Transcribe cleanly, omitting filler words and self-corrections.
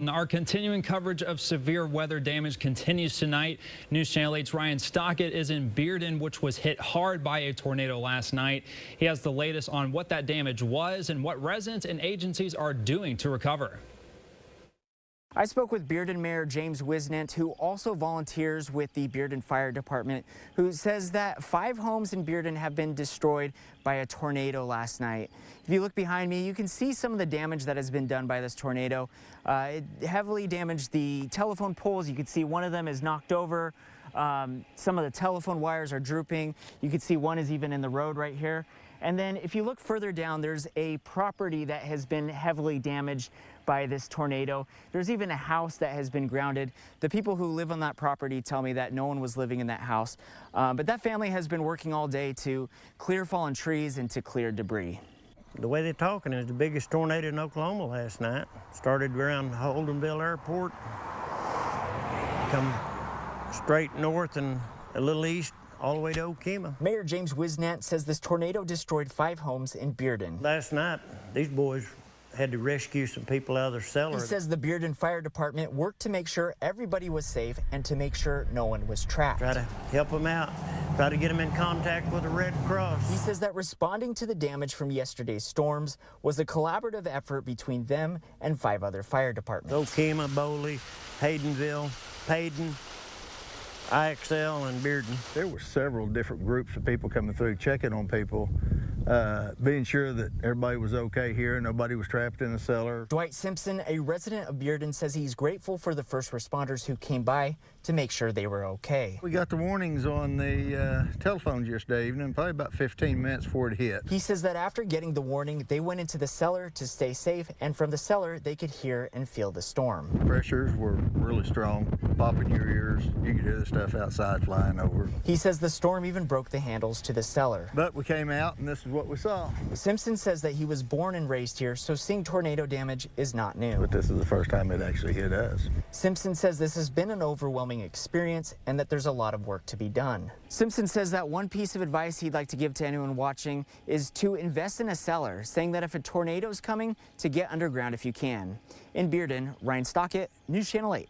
Bearden. Our continuing coverage of severe weather damage continues tonight. News Channel 8's Ryan Stockett is in Bearden, which was hit hard by a tornado last night. He has the latest on what that damage was and what residents and agencies are doing to recover. I spoke with Bearden Mayor James Whisnant, who also volunteers with the Bearden Fire Department, who says that 5 homes in Bearden have been destroyed by a tornado last night. If you look behind me, you can see some of the damage that has been done by this tornado. It heavily damaged the telephone poles. You can see one of them is knocked over. Some of the telephone wires are drooping. You can see one is even in the road right here. And then if you look further down, there's a property that has been heavily damaged by this tornado. There's even a house that has been grounded. The people who live on that property tell me that no one was living in that house. But that family has been working all day to clear fallen trees and to clear debris. The way they're talking is the biggest tornado in Oklahoma last night. Started around Holdenville Airport, come straight north and a little east, all the way to Okemah. Mayor James Whisnant says this tornado destroyed 5 homes in Bearden. Last night, these boys had to rescue some people out of their cellar. He says the Bearden Fire Department worked to make sure everybody was safe and to make sure no one was trapped. Try to help them out, try to get them in contact with the Red Cross. He says that responding to the damage from yesterday's storms was a collaborative effort between them and 5 other fire departments. Okemah, Boley, Haydenville, Payden, IXL, and Bearden. There were several different groups of people coming through, checking on people, being sure that everybody was okay here, nobody was trapped in the cellar. Dwight Simpson, a resident of Bearden, says he's grateful for the first responders who came by to make sure they were okay. We got the warnings on the telephones yesterday evening, probably about 15 minutes before it hit. He says that after getting the warning, they went into the cellar to stay safe, and from the cellar, they could hear and feel the storm. Pressures were really strong, popping your ears. You could hear the stuff outside flying over. He says the storm even broke the handles to the cellar. But we came out, and this is what we saw. Simpson says that he was born and raised here, so seeing tornado damage is not new. But this is the first time it actually hit us. Simpson says this has been an overwhelming experience and that there's a lot of work to be done. Simpson says that one piece of advice he'd like to give to anyone watching is to invest in a cellar, saying that if a tornado is coming, to get underground if you can. In Bearden, Ryan Stockett, News Channel 8.